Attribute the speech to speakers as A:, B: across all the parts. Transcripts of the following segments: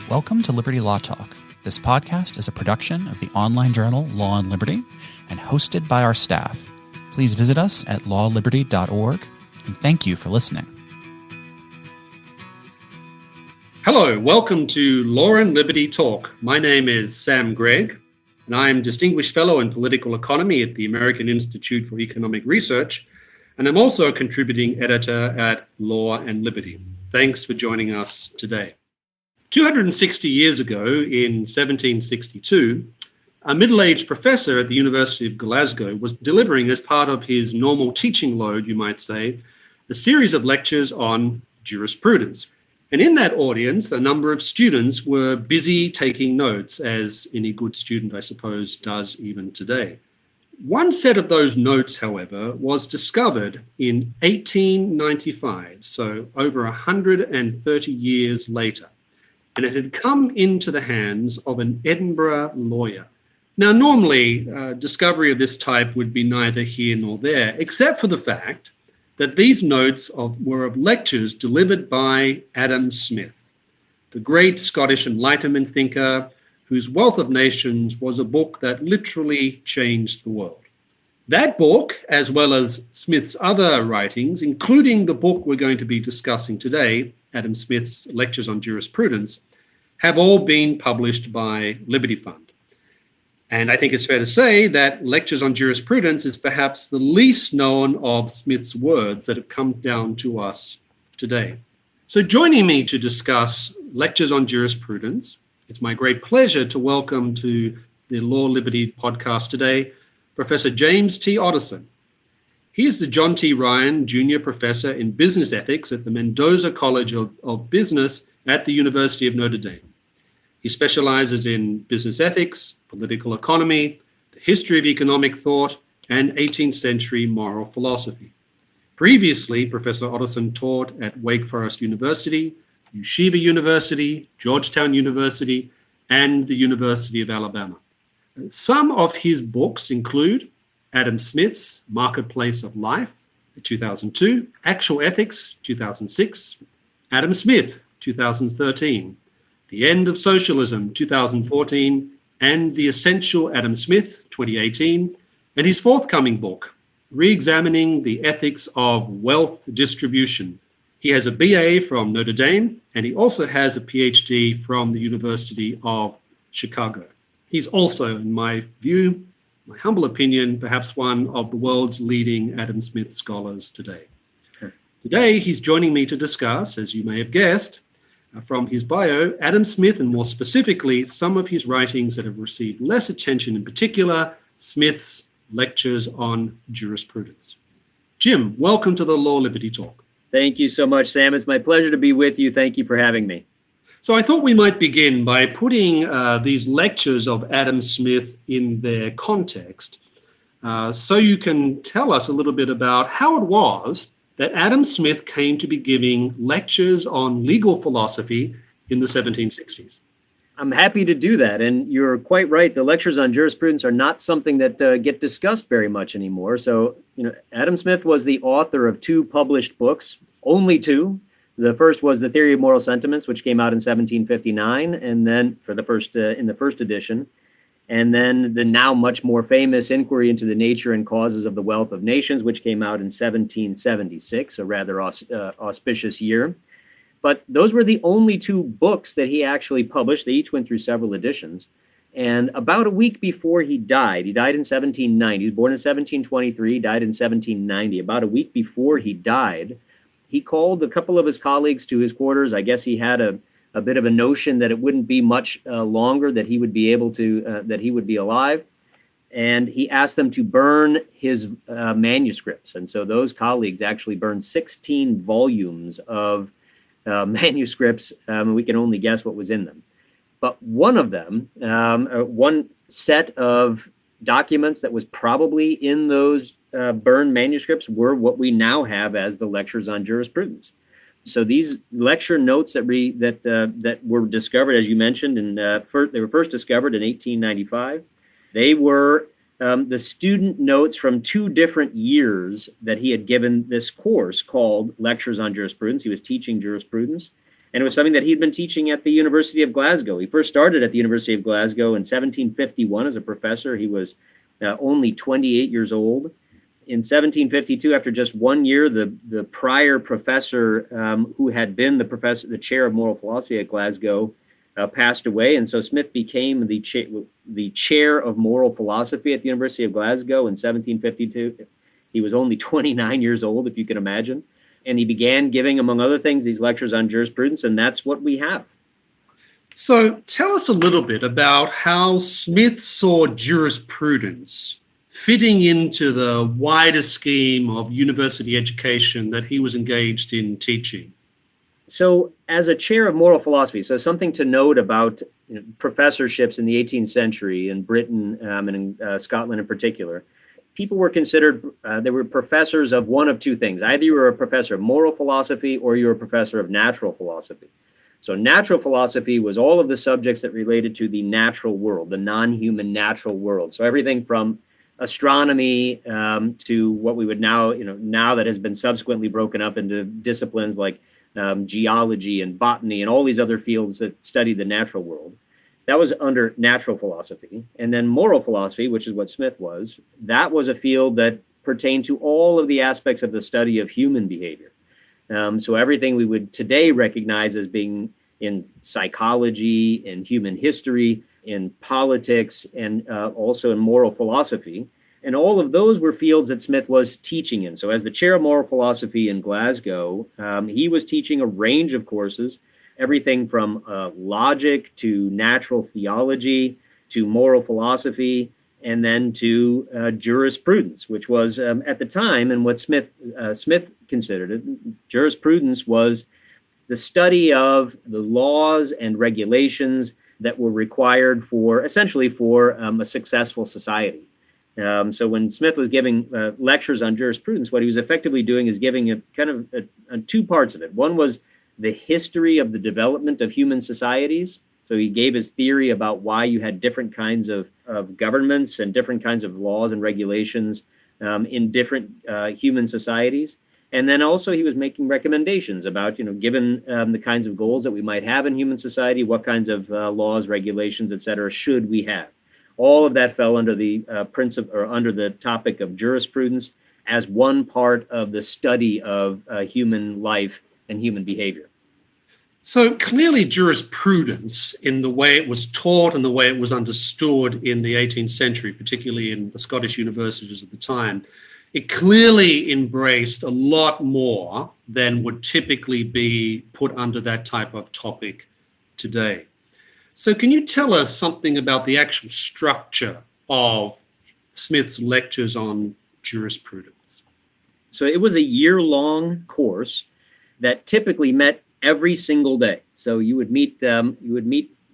A: Welcome to Liberty Law Talk. This podcast is a production of the online journal Law and Liberty and hosted by our staff. Please visit us at lawliberty.org, and thank you for listening.
B: Hello, welcome to Law and Liberty Talk. My name is Sam Gregg, and I am Distinguished Fellow in Political Economy at the American Institute for Economic Research, and I'm also a contributing editor at Law and Liberty. Thanks for joining us today. 260 years ago, in 1762, a middle-aged professor at the University of Glasgow was delivering, as part of his normal teaching load, you might say, a series of lectures on jurisprudence. And in that audience, a number of students were busy taking notes, as any good student, I suppose, does even today. One set of those notes, however, was discovered in 1895, so over 130 years later, and it had come into the hands of an Edinburgh lawyer. Now, normally, discovery of this type would be neither here nor there, except for the fact that these notes were of lectures delivered by Adam Smith, the great Scottish enlightenment thinker whose Wealth of Nations was a book that literally changed the world. That book, as well as Smith's other writings, including the book we're going to be discussing today, Adam Smith's Lectures on Jurisprudence, have all been published by Liberty Fund. And I think it's fair to say that Lectures on Jurisprudence is perhaps the least known of Smith's words that have come down to us today. So joining me to discuss Lectures on Jurisprudence, it's my great pleasure to welcome to the Law Liberty podcast today, Professor James T. Otteson. He is the John T. Ryan Jr. Professor in Business Ethics at the Mendoza College of Business at the University of Notre Dame. He specializes in business ethics, political economy, the history of economic thought, and 18th century moral philosophy. Previously, Professor Otteson taught at Wake Forest University, Yeshiva University, Georgetown University, and the University of Alabama. Some of his books include Adam Smith's Marketplace of Life, 2002, Actual Ethics, 2006, Adam Smith, 2013, The End of Socialism, 2014, and The Essential Adam Smith, 2018, and his forthcoming book, Re-examining the Ethics of Wealth Distribution. He has a BA from Notre Dame, and he also has a PhD from the University of Chicago. He's also, in my view, my humble opinion, perhaps one of the world's leading Adam Smith scholars today. Today, he's joining me to discuss, as you may have guessed, from his bio, Adam Smith, and more specifically, some of his writings that have received less attention, in particular, Smith's Lectures on Jurisprudence. Jim, welcome to the Law Liberty Talk.
C: Thank you so much, Sam. It's my pleasure to be with you. Thank you for having me.
B: So I thought we might begin by putting these lectures of Adam Smith in their context, so you can tell us a little bit about how it was that Adam Smith came to be giving lectures on legal philosophy in the 1760s.
C: I'm happy to do that. And you're quite right. The lectures on jurisprudence are not something that get discussed very much anymore. So, Adam Smith was the author of two published books, only two. The first was The Theory of Moral Sentiments, which came out in 1759, and then in the first edition. And then the now much more famous Inquiry into the Nature and Causes of the Wealth of Nations, which came out in 1776, a rather auspicious year. But those were the only two books that he actually published. They each went through several editions. And about a week before he died in 1790, he was born in 1723, died in 1790. About a week before he died, he called a couple of his colleagues to his quarters. I guess he had a bit of a notion that it wouldn't be much longer that he would be able to, that he would be alive. And he asked them to burn his manuscripts. And so those colleagues actually burned 16 volumes of manuscripts. We can only guess what was in them. But one of them, one set of documents that was probably in those burned manuscripts were what we now have as the Lectures on Jurisprudence. So these lecture notes that were discovered, as you mentioned, and they were first discovered in 1895. They were the student notes from two different years that he had given this course called Lectures on Jurisprudence. He was teaching jurisprudence. And it was something that he'd been teaching at the University of Glasgow. He first started at the University of Glasgow in 1751 as a professor. He was only 28 years old. In 1752, after just 1 year, the prior professor who had been the chair of moral philosophy at Glasgow passed away, and so Smith became the chair of moral philosophy at the University of Glasgow in 1752. He was only 29 years old, if you can imagine, and he began giving, among other things, these lectures on jurisprudence, and that's what we have.
B: So tell us a little bit about how Smith saw jurisprudence fitting into the wider scheme of university education that he was engaged in teaching.
C: So as a chair of moral philosophy, so something to note about professorships in the 18th century in Britain and in Scotland in particular, people were considered, they were professors of one of two things. Either you were a professor of moral philosophy or you were a professor of natural philosophy. So natural philosophy was all of the subjects that related to the natural world, the non-human natural world. So everything from astronomy to what we would now that has been subsequently broken up into disciplines like geology and botany and all these other fields that study the natural world. That was under natural philosophy. And then moral philosophy, which is what Smith was, that was a field that pertained to all of the aspects of the study of human behavior. So everything we would today recognize as being in psychology, in human history, in politics, and also in moral philosophy. And all of those were fields that Smith was teaching in. So as the chair of moral philosophy in Glasgow, he was teaching a range of courses, everything from logic to natural theology to moral philosophy, and then to jurisprudence, which was at the time, and what Smith considered it, jurisprudence was the study of the laws and regulations that were required for a successful society. So when Smith was giving lectures on jurisprudence, what he was effectively doing is giving a kind of two parts of it. One was the history of the development of human societies. So he gave his theory about why you had different kinds of governments and different kinds of laws and regulations in different human societies. And then also he was making recommendations about, given the kinds of goals that we might have in human society, what kinds of laws, regulations, et cetera, should we have? All of that fell under the under the topic of jurisprudence as one part of the study of human life and human behavior.
B: So clearly jurisprudence, in the way it was taught and the way it was understood in the 18th century, particularly in the Scottish universities at the time, it clearly embraced a lot more than would typically be put under that type of topic today. So can you tell us something about the actual structure of Smith's lectures on jurisprudence?
C: So it was a year-long course that typically met every single day. So you would meet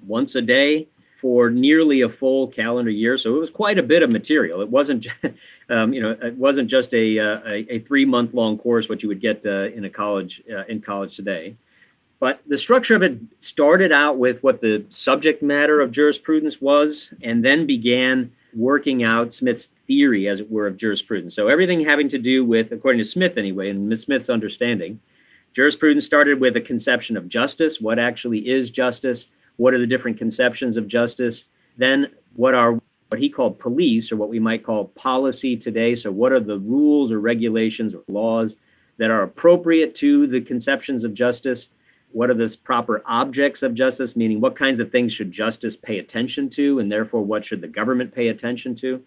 C: once a day for nearly a full calendar year. So it was quite a bit of material. It wasn't, it wasn't just a 3-month-long course, what you would get in college today. But the structure of it started out with what the subject matter of jurisprudence was, and then began working out Smith's theory, as it were, of jurisprudence. So everything having to do with, according to Smith anyway, and Ms. Smith's understanding, jurisprudence started with a conception of justice. What actually is justice? What are the different conceptions of justice? Then what he called police, or what we might call policy today. So what are the rules or regulations or laws that are appropriate to the conceptions of justice? What are the proper objects of justice, meaning what kinds of things should justice pay attention to, and therefore what should the government pay attention to?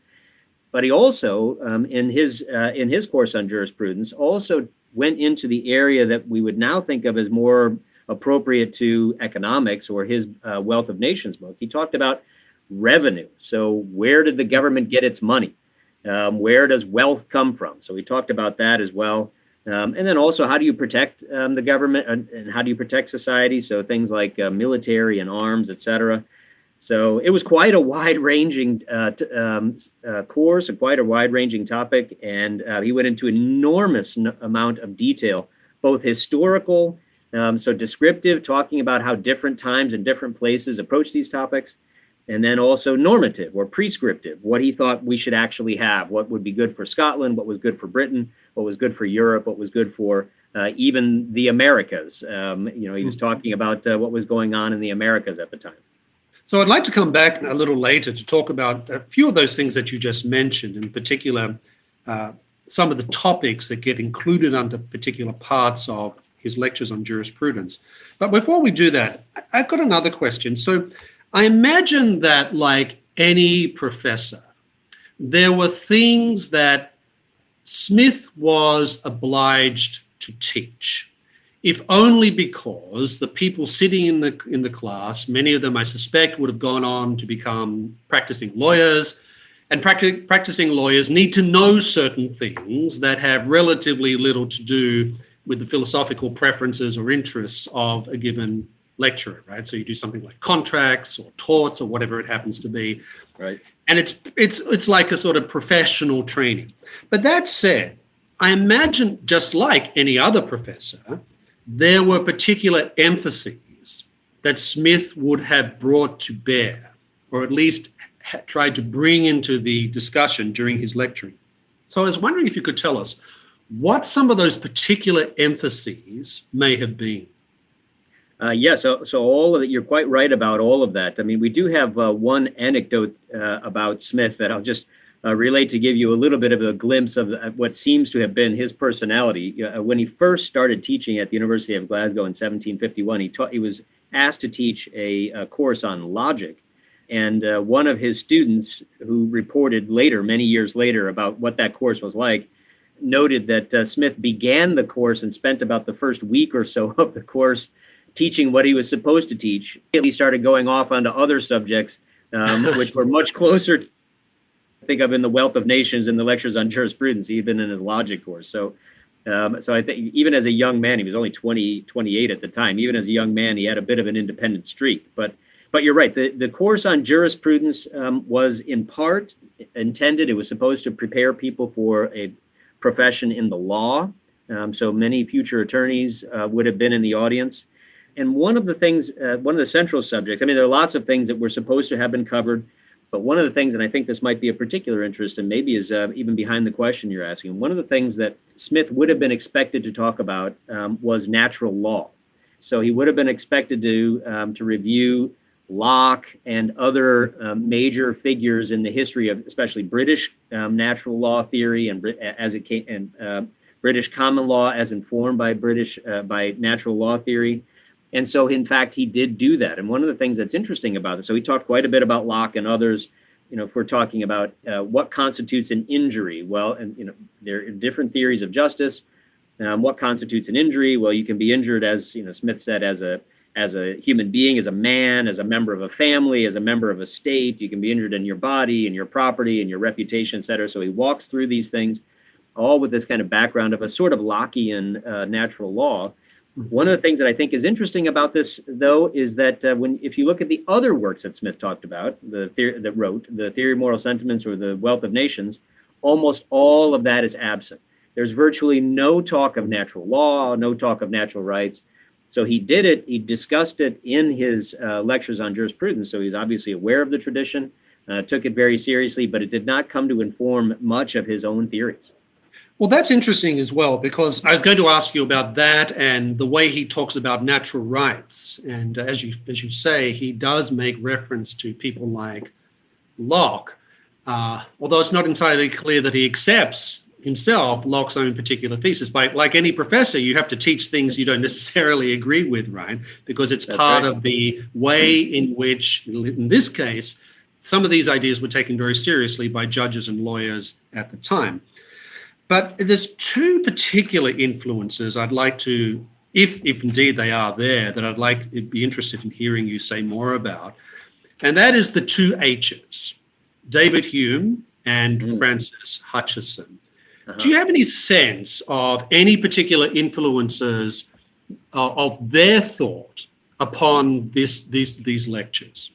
C: But he also, in his course on jurisprudence, also went into the area that we would now think of as more appropriate to economics, or his Wealth of Nations book. He talked about revenue. So where did the government get its money? Where does wealth come from? So we talked about that as well. And then also, how do you protect the government and how do you protect society? So things like military and arms, et cetera. So it was quite a wide-ranging course, and quite a wide-ranging topic. And he went into an enormous amount of detail, both historical, so descriptive, talking about how different times and different places approach these topics, and then also normative or prescriptive, what he thought we should actually have, what would be good for Scotland, what was good for Britain, what was good for Europe, what was good for even the Americas. He was talking about what was going on in the Americas at the time.
B: So I'd like to come back a little later to talk about a few of those things that you just mentioned, in particular, some of the topics that get included under particular parts of his lectures on jurisprudence. But before we do that, I've got another question. So I imagine that, like any professor, there were things that Smith was obliged to teach, if only because the people sitting in the class, many of them I suspect would have gone on to become practicing lawyers, and practicing lawyers need to know certain things that have relatively little to do with the philosophical preferences or interests of a given lecturer, right? So you do something like contracts or torts or whatever it happens to be,
C: right?
B: And it's like a sort of professional training. But that said, I imagine, just like any other professor, there were particular emphases that Smith would have brought to bear, or at least tried to bring into the discussion during his lecturing. So I was wondering if you could tell us what some of those particular emphases may have been.
C: So all of it, you're quite right about all of that. I mean, we do have one anecdote about Smith that I'll just relate to give you a little bit of a glimpse of what seems to have been his personality. When he first started teaching at the University of Glasgow in 1751, he was asked to teach a course on logic. And one of his students, who reported later, many years later, about what that course was like, noted that Smith began the course and spent about the first week or so of the course teaching what he was supposed to teach. He started going off onto other subjects, which were much closer to think of in the Wealth of Nations and the lectures on jurisprudence, even in his logic course. So I think even as a young man, he was only 28 at the time. Even as a young man, he had a bit of an independent streak. But you're right. The course on jurisprudence was in part intended. It was supposed to prepare people for a profession in the law. So many future attorneys would have been in the audience. And one of the central subjects, I mean, there are lots of things that were supposed to have been covered, but one of the things, and I think this might be of particular interest and maybe is even behind the question you're asking, one of the things that Smith would have been expected to talk about was natural law. So he would have been expected to review Locke and other major figures in the history of especially British natural law theory and British common law as informed by by natural law theory. And so, in fact, he did do that. And one of the things that's interesting about it, so he talked quite a bit about Locke and others. If we're talking about what constitutes an injury, well, and there are different theories of justice. What constitutes an injury? Well, you can be injured, as Smith said, as a human being, as a man, as a member of a family, as a member of a state. You can be injured in your body, in your property, in your reputation, et cetera. So he walks through these things, all with this kind of background of a sort of Lockean natural law. One of the things that I think is interesting about this, though, is that if you look at the other works that Smith talked about, the Theory of Moral Sentiments or the Wealth of Nations, almost all of that is absent. There's virtually no talk of natural law, no talk of natural rights. So he discussed it in his lectures on jurisprudence. So he's obviously aware of the tradition, took it very seriously, but it did not come to inform much of his own theories.
B: Well, that's interesting as well, because I was going to ask you about that and the way he talks about natural rights. And as you say, he does make reference to people like Locke, although it's not entirely clear that he accepts himself Locke's own particular thesis. Like any professor, you have to teach things you don't necessarily agree with, right? Because it's part of the way in which, in this case, some of these ideas were taken very seriously by judges and lawyers at the time. But there's two particular influences I'd like to, if indeed they are there, that I'd be interested in hearing you say more about. And that is the two H's, David Hume and Francis Hutcheson. Do you have any sense of any particular influences of their thought upon these lectures?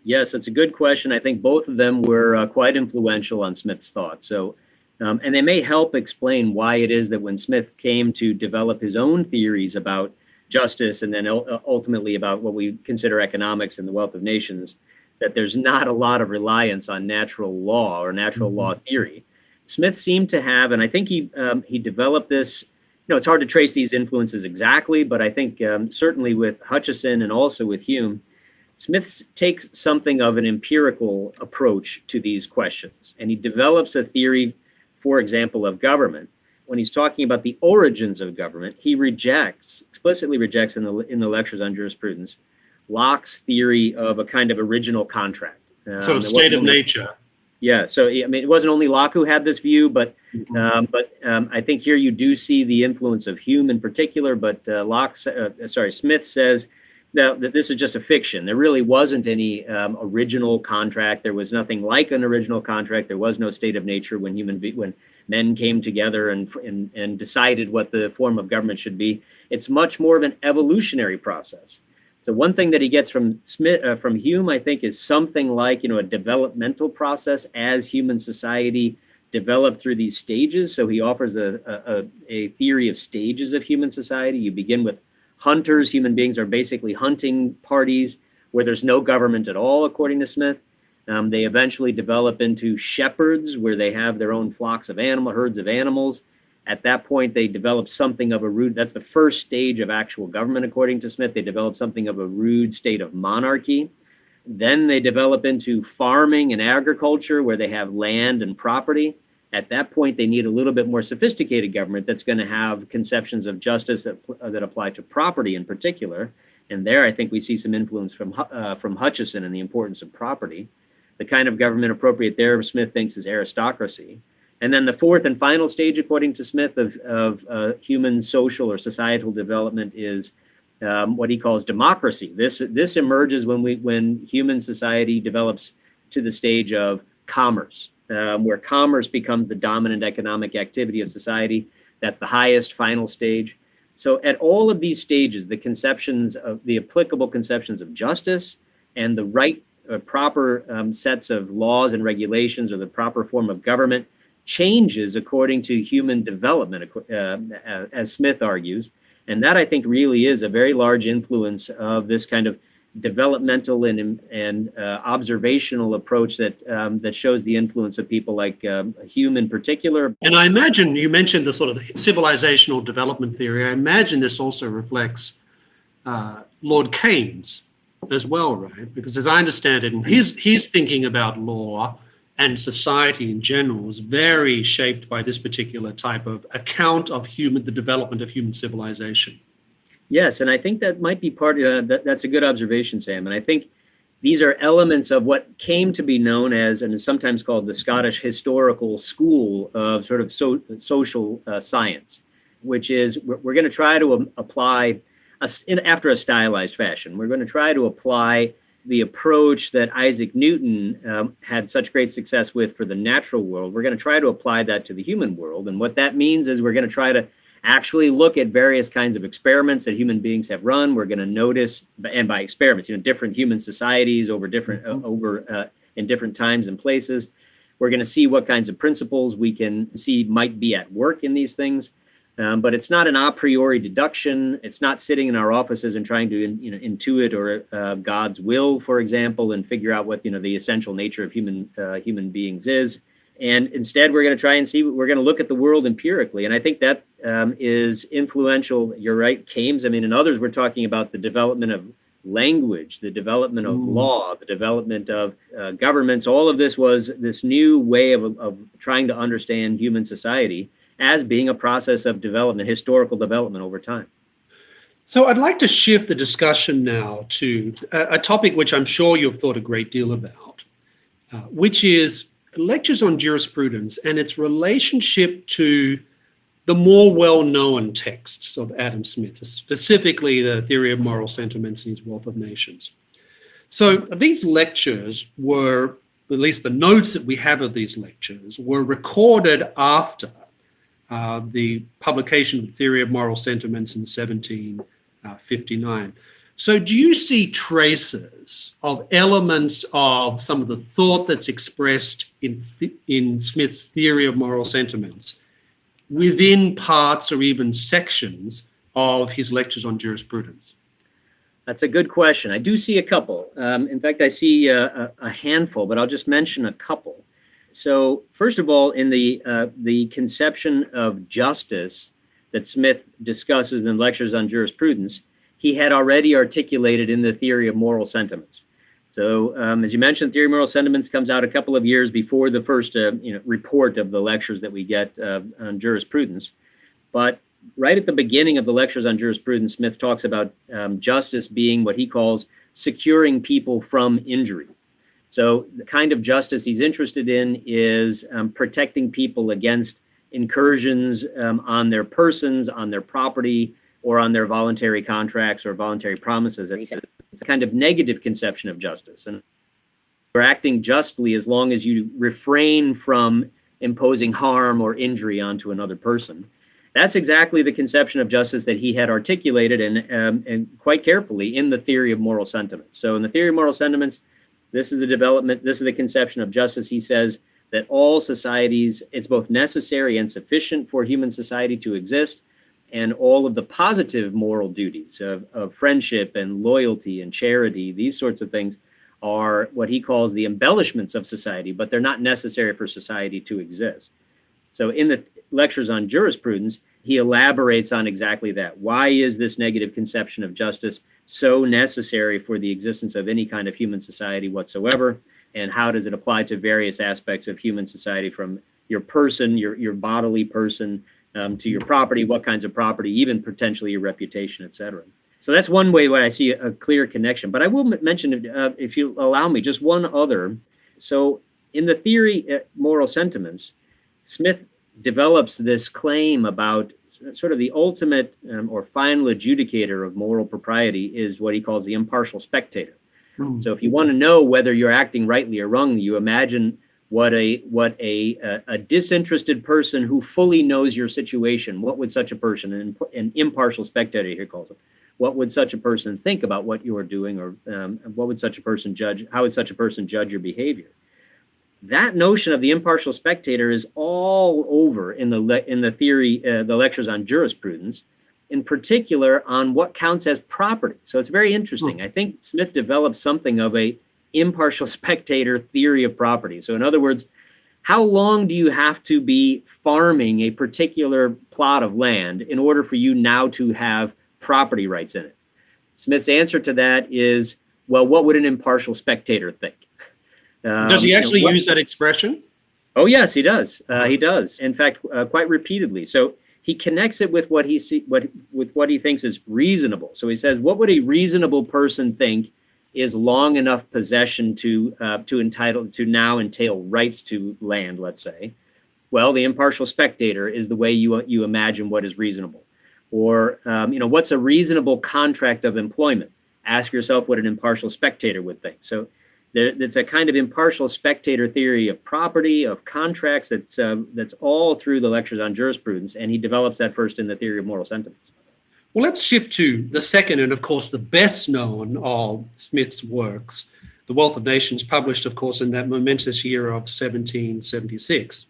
C: Yes, that's a good question. I think both of them were quite influential on Smith's thought. So. And they may help explain why it is that when Smith came to develop his own theories about justice and then ultimately about what we consider economics and the Wealth of Nations, that there's not a lot of reliance on natural law or natural law theory. Smith seemed to have, and I think he developed this It's hard to trace these influences exactly, but I think certainly with Hutcheson and also with Hume, Smith takes something of an empirical approach to these questions, and he develops a theory, for example, of government. When he's talking about the origins of government, he explicitly rejects in the lectures on jurisprudence, Locke's theory of a kind of original contract.
B: Sort of state of nature.
C: Yeah, so I mean, it wasn't only Locke who had this view, but I think here you do see the influence of Hume in particular. But Smith says that this is just a fiction. There really wasn't any original contract. There was nothing like an original contract. There was no state of nature when men came together and decided what the form of government should be. It's much more of an evolutionary process. So one thing that he gets from Hume, I think, is something like, a developmental process as human society developed through these stages. So he offers a theory of stages of human society. You begin with hunters. Human beings are basically hunting parties where there's no government at all, according to Smith. They eventually develop into shepherds, where they have their own flocks of herds of animals. At that point, they develop something of a rude, that's the first stage of actual government, according to Smith. They develop something of a rude state of monarchy. Then they develop into farming and agriculture, where they have land and property. At that point, they need a little bit more sophisticated government that's going to have conceptions of justice that apply to property in particular. And there, I think we see some influence from Hutcheson and the importance of property. The kind of government appropriate there, Smith thinks, is aristocracy. And then the fourth and final stage, according to Smith, of human social or societal development is what he calls democracy. This emerges when human society develops to the stage of commerce, where commerce becomes the dominant economic activity of society. That's the highest final stage. So at all of these stages, the applicable conceptions of justice and the right proper sets of laws and regulations, or the proper form of government, changes according to human development, as Smith argues. And that, I think, really is a very large influence of this kind of developmental and observational approach that shows the influence of people like Hume in particular.
B: And I imagine you mentioned the sort of civilizational development theory. I imagine this also reflects Lord Keynes as well, right? Because as I understand it, his thinking about law and society in general was very shaped by this particular type of account of the development of human civilization.
C: Yes, and I think that might be part of that's a good observation, Sam. And I think these are elements of what came to be known as, and is sometimes called, the Scottish historical school of sort of social science, which is we're going to try to apply, after a stylized fashion, we're going to try to apply the approach that Isaac Newton had such great success with for the natural world. We're going to try to apply that to the human world. And what that means is we're going to try to actually look at various kinds of experiments that human beings have run. We're going to notice, and by experiments, different human societies in different times and places. We're going to see what kinds of principles we can see might be at work in these things. But it's not an a priori deduction. It's not sitting in our offices and trying to intuit or God's will, for example, and figure out what the essential nature of human beings is. And instead, we're going to try and we're going to look at the world empirically. And I think that is influential. You're right, Keynes. And others were talking about the development of language, the development of law, the development of governments. All of this was this new way of trying to understand human society as being a process of development, historical development over time.
B: So I'd like to shift the discussion now to a topic which I'm sure you've thought a great deal about, which is lectures on jurisprudence and its relationship to the more well-known texts of Adam Smith, specifically the theory of moral sentiments and his Wealth of Nations. So these lectures were, at least the notes that we have of these lectures, were recorded after the publication of the Theory of Moral Sentiments in 1759. So do you see traces of elements of some of the thought that's expressed in Smith's Theory of Moral Sentiments within parts or even sections of his lectures on jurisprudence?
C: That's a good question. I do see a couple. In fact, I see a handful, but I'll just mention a couple. So first of all, in the conception of justice, that Smith discusses in lectures on jurisprudence, he had already articulated in the theory of moral sentiments. So, as you mentioned, theory of moral sentiments comes out a couple of years before the first report of the lectures that we get on jurisprudence. But right at the beginning of the lectures on jurisprudence, Smith talks about justice being what he calls securing people from injury. So the kind of justice he's interested in is protecting people against incursions on their persons, on their property, or on their voluntary contracts or voluntary promises. It's a kind of negative conception of justice. And you're acting justly as long as you refrain from imposing harm or injury onto another person. That's exactly the conception of justice that he had articulated and quite carefully in the theory of moral sentiments. So in the theory of moral sentiments, this is the conception of justice. He says that all societies, it's both necessary and sufficient for human society to exist, and all of the positive moral duties of friendship and loyalty and charity, these sorts of things, are what he calls the embellishments of society, but they're not necessary for society to exist. So in the lectures on jurisprudence, he elaborates on exactly that. Why is this negative conception of justice so necessary for the existence of any kind of human society whatsoever? And how does it apply to various aspects of human society, from your person, your bodily person, to your property, what kinds of property, even potentially your reputation, et cetera. So that's one way where I see a clear connection. But I will mention, if you allow me, just one other. So in the theory moral sentiments, Smith develops this claim about sort of the ultimate or final adjudicator of moral propriety is what he calls the impartial spectator. So if you want to know whether you're acting rightly or wrongly, you imagine what a disinterested person who fully knows your situation, what would such a person, an impartial spectator he calls it, what would such a person think about what you are doing, or what would such a person judge, how would such a person judge your behavior? That notion of the impartial spectator is all over in the theory, the lectures on jurisprudence, in particular on what counts as property. So it's very interesting. I think Smith developed something of a impartial spectator theory of property. So in other words, how long do you have to be farming a particular plot of land in order for you now to have property rights in it? Smith's answer to that is, well, what would an impartial spectator think?
B: Does he actually use that expression?
C: Oh, yes, he does. He does. In fact, quite repeatedly. So he connects it with what he thinks is reasonable. So he says, what would a reasonable person think is long enough possession to now entail rights to land, let's say? Well, the impartial spectator is the way you imagine what is reasonable. Or, what's a reasonable contract of employment? Ask yourself what an impartial spectator would think. So it's a kind of impartial spectator theory of property, of contracts, that's all through the lectures on jurisprudence, and he develops that first in the theory of moral sentiments.
B: Well, let's shift to the second and, of course, the best known of Smith's works, The Wealth of Nations, published, of course, in that momentous year of 1776.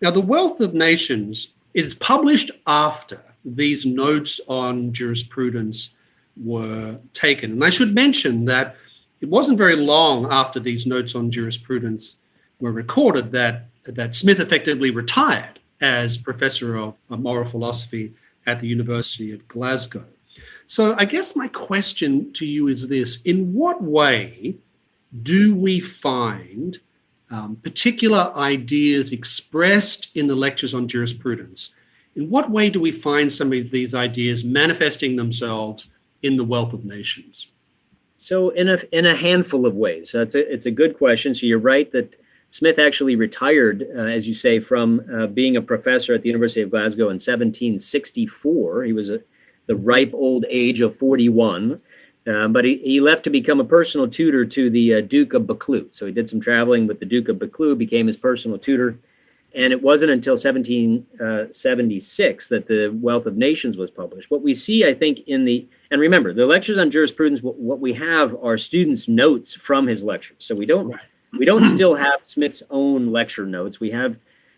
B: Now, The Wealth of Nations is published after these notes on jurisprudence were taken. And I should mention that it wasn't very long after these notes on jurisprudence were recorded that Smith effectively retired as professor of moral philosophy at the University of Glasgow. So I guess my question to you is this: in what way do we find particular ideas expressed in the lectures on jurisprudence? In what way do we find some of these ideas manifesting themselves in The Wealth of Nations?
C: So in a handful of ways. So it's a good question. So you're right that Smith actually retired, as you say, from being a professor at the University of Glasgow in 1764. He was the ripe old age of 41, but he left to become a personal tutor to the Duke of Buccleuch. So he did some traveling with the Duke of Buccleuch, became his personal tutor. And it wasn't until 1776 that The Wealth of Nations was published. What we see, I think, and remember, the lectures on jurisprudence, what we have are students' notes from his lectures. So we don't still have Smith's own lecture notes. We have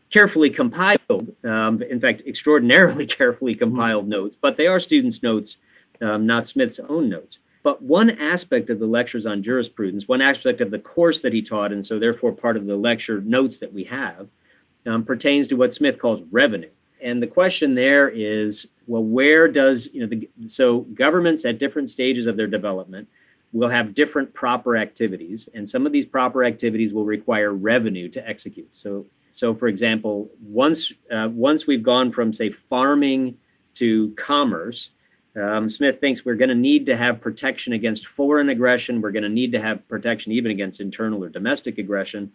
C: carefully compiled, in fact, extraordinarily carefully compiled notes, but they are students' notes, not Smith's own notes. But one aspect of the lectures on jurisprudence, one aspect of the course that he taught, and so therefore part of the lecture notes that we have, pertains to what Smith calls revenue. And the question there is, well, where does, so governments at different stages of their development will have different proper activities, and some of these proper activities will require revenue to execute. So for example, once we've gone from, say, farming to commerce, Smith thinks we're going to need to have protection against foreign aggression. We're going to need to have protection even against internal or domestic aggression.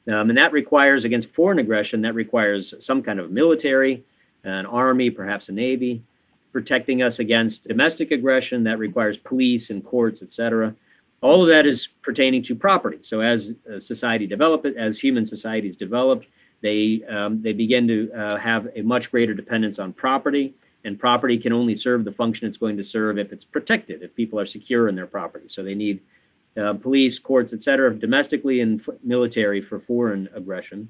C: And that requires, against foreign aggression, that requires some kind of military, an army, perhaps a navy. Protecting us against domestic aggression, that requires police and courts, etc. All of that is pertaining to property. So as society develops, as human societies develop, they begin to have a much greater dependence on property, and property can only serve the function it's going to serve if it's protected, if people are secure in their property. So they need police, courts, etc., domestically, and military for foreign aggression.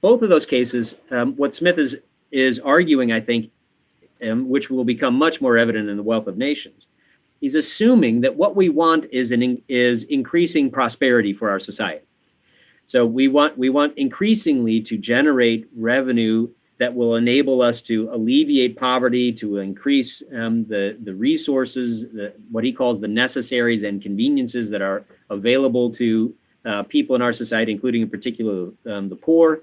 C: Both of those cases, what Smith is arguing, I think, which will become much more evident in The Wealth of Nations, he's assuming that what we want is increasing prosperity for our society. So we want increasingly to generate revenue that will enable us to alleviate poverty, to increase the resources, what he calls the necessaries and conveniences that are available to people in our society, including in particular the poor.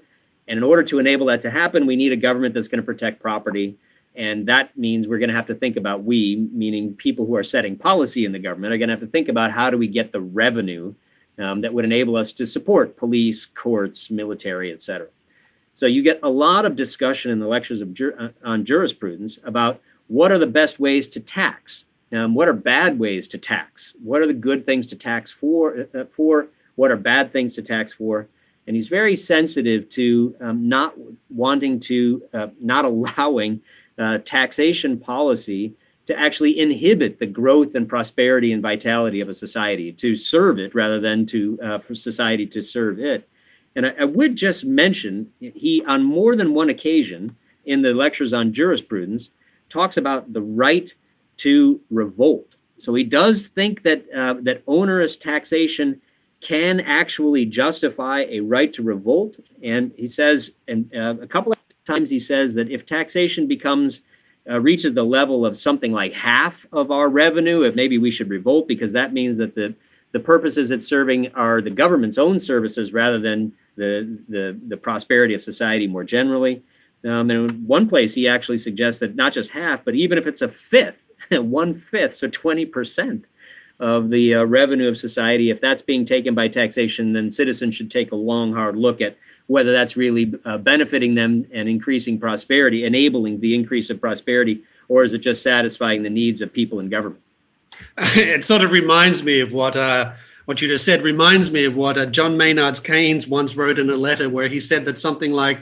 C: And in order to enable that to happen, we need a government that's going to protect property. And that means we're going to have to think about, meaning people who are setting policy in the government, are going to have to think about how do we get the revenue that would enable us to support police, courts, military, etc. So you get a lot of discussion in the lectures on jurisprudence about what are the best ways to tax, what are bad ways to tax, what are the good things to tax for, what are bad things to tax for. And he's very sensitive to not allowing taxation policy to actually inhibit the growth and prosperity and vitality of a society, to serve it rather than for society to serve it. And I would just mention, he, on more than one occasion in the lectures on jurisprudence, talks about the right to revolt. So he does think that that onerous taxation can actually justify a right to revolt. And he says, and a couple of times he says that if taxation reaches the level of something like half of our revenue, if maybe we should revolt, because that means that the purposes it's serving are the government's own services rather than the prosperity of society more generally. And in one place, he actually suggests that not just half, but even if it's a fifth, 1/5, so 20% of the revenue of society, if that's being taken by taxation, then citizens should take a long, hard look at whether that's really benefiting them and increasing prosperity, enabling the increase of prosperity, or is it just satisfying the needs of people in government?
B: It sort of reminds me of what you just said, reminds me of what John Maynard Keynes once wrote in a letter, where he said that something like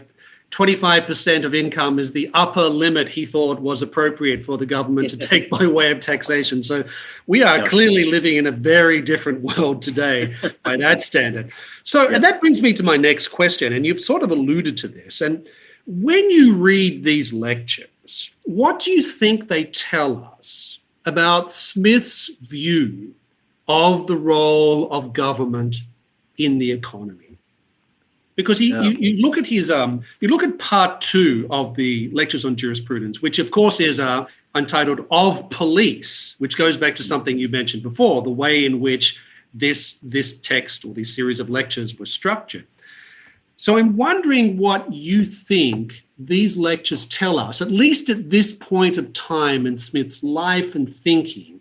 B: 25% of income is the upper limit he thought was appropriate for the government to take by way of taxation. So we are clearly living in a very different world today by that standard. So and that brings me to my next question, and you've sort of alluded to this. And when you read these lectures, what do you think they tell us about Smith's view of the role of government in the economy? Because you look at you look at part 2 of the lectures on jurisprudence, which of course is entitled "Of Police," which goes back to something you mentioned before, the way in which this text or this series of lectures were structured. So I'm wondering what you think these lectures tell us, at least at this point of time in Smith's life and thinking,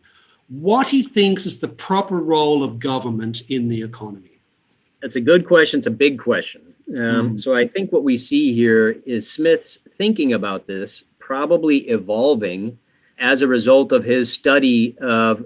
B: what he thinks is the proper role of government in the economy.
C: That's a good question. It's a big question. So I think what we see here is Smith's thinking about this probably evolving as a result of his study of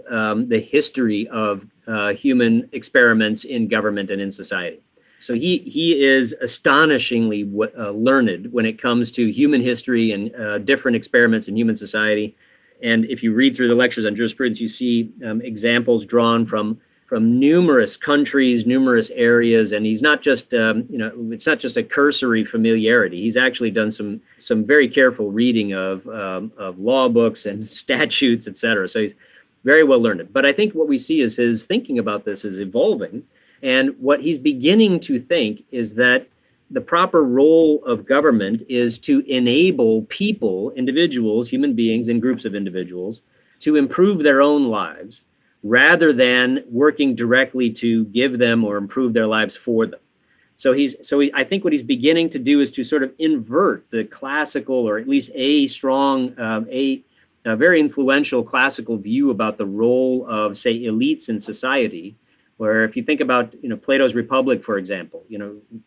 C: the history of human experiments in government and in society. So he is astonishingly learned when it comes to human history and different experiments in human society. And if you read through the lectures on jurisprudence, you see examples drawn from numerous countries, numerous areas, and he's not just, it's not just a cursory familiarity. He's actually done some very careful reading of law books and statutes, et cetera. So he's very well learned. But I think what we see is his thinking about this is evolving. And what he's beginning to think is that the proper role of government is to enable people, individuals, human beings, and groups of individuals to improve their own lives rather than working directly to give them or improve their lives for them. I think what he's beginning to do is to sort of invert the classical, or at least a strong, a very influential classical view about the role of, say, elites in society. Where if you think about, Plato's Republic, for example,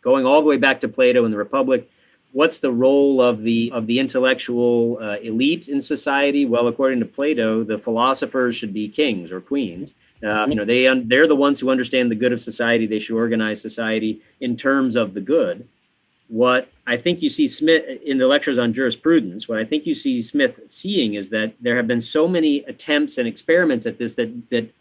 C: going all the way back to Plato and the Republic, what's the role of the intellectual elite in society? Well, according to Plato, the philosophers should be kings or queens. They're the ones who understand the good of society. They should organize society in terms of the good. What I think you see Smith in the lectures on jurisprudence, what I think you see Smith seeing is that there have been so many attempts and experiments at this that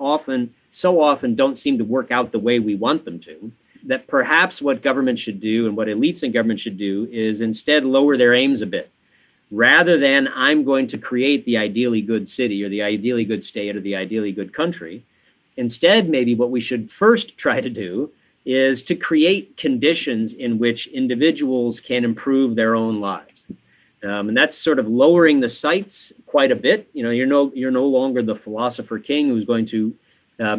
C: so often don't seem to work out the way we want them to, that perhaps what government should do and what elites in government should do is instead lower their aims a bit. Rather than I'm going to create the ideally good city or the ideally good state or the ideally good country, instead maybe what we should first try to do is to create conditions in which individuals can improve their own lives. And that's sort of lowering the sights quite a bit. You're no longer the philosopher king who's going to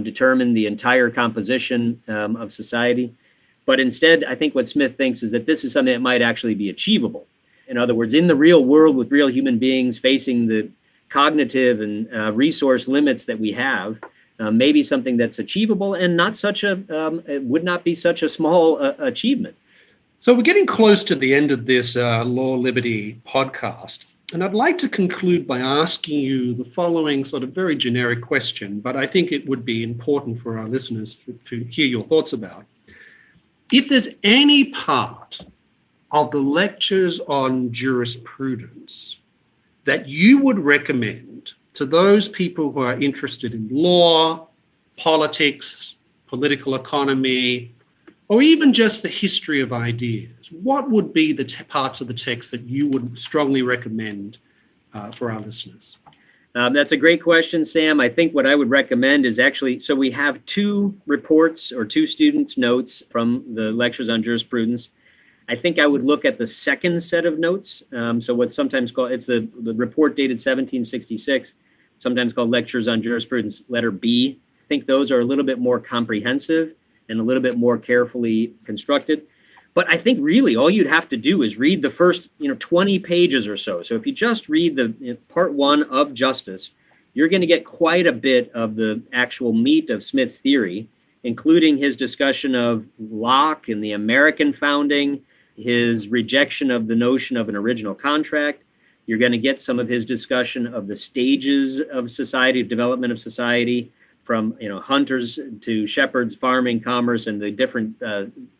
C: determine the entire composition of society. But instead, I think what Smith thinks is that this is something that might actually be achievable. In other words, in the real world with real human beings facing the cognitive and resource limits that we have, maybe something that's achievable and it would not be such a small achievement.
B: So we're getting close to the end of this Law Liberty podcast. And I'd like to conclude by asking you the following sort of very generic question, but I think it would be important for our listeners to hear your thoughts about. If there's any part of the lectures on jurisprudence that you would recommend to those people who are interested in law, politics, political economy, or even just the history of ideas, what would be the parts of the text that you would strongly recommend for our listeners?
C: That's a great question, Sam. I think what I would recommend is actually, so we have two reports or two students' notes from the lectures on jurisprudence. I think I would look at the second set of notes. So what's sometimes called, it's the report dated 1766, sometimes called Lectures on Jurisprudence, letter B. I think those are a little bit more comprehensive and a little bit more carefully constructed. But I think really all you'd have to do is read the first 20 pages or so. So if you just read the part one of Justice, you're going to get quite a bit of the actual meat of Smith's theory, including his discussion of Locke and the American founding, his rejection of the notion of an original contract. You're going to get some of his discussion of the stages of society, of development of society, from hunters to shepherds, farming, commerce, and the different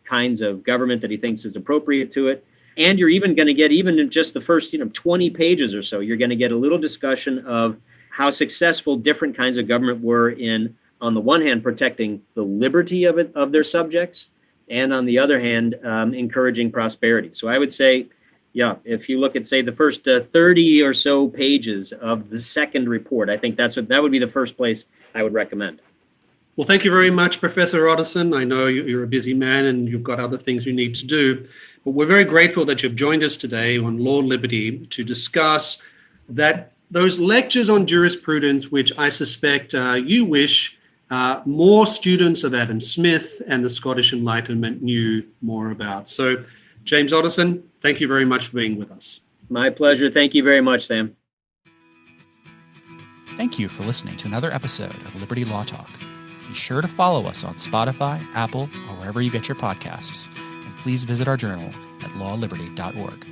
C: kinds of government that he thinks is appropriate to it. And you're even going to get, even in just the first 20 pages or so, you're going to get a little discussion of how successful different kinds of government were in, on the one hand, protecting the liberty of their subjects, and on the other hand, encouraging prosperity. So I would say, if you look at, say, the first 30 or so pages of the second report, I think that would be the first place I would recommend.
B: Well, thank you very much, Professor Otterson. I know you're a busy man and you've got other things you need to do, but we're very grateful that you've joined us today on Law Liberty to discuss those lectures on jurisprudence, which I suspect you wish more students of Adam Smith and the Scottish Enlightenment knew more about. So, James Otterson, thank you very much for being with us.
C: My pleasure. Thank you very much, Sam.
A: Thank you for listening to another episode of Liberty Law Talk. Be sure to follow us on Spotify, Apple, or wherever you get your podcasts. And please visit our journal at lawliberty.org.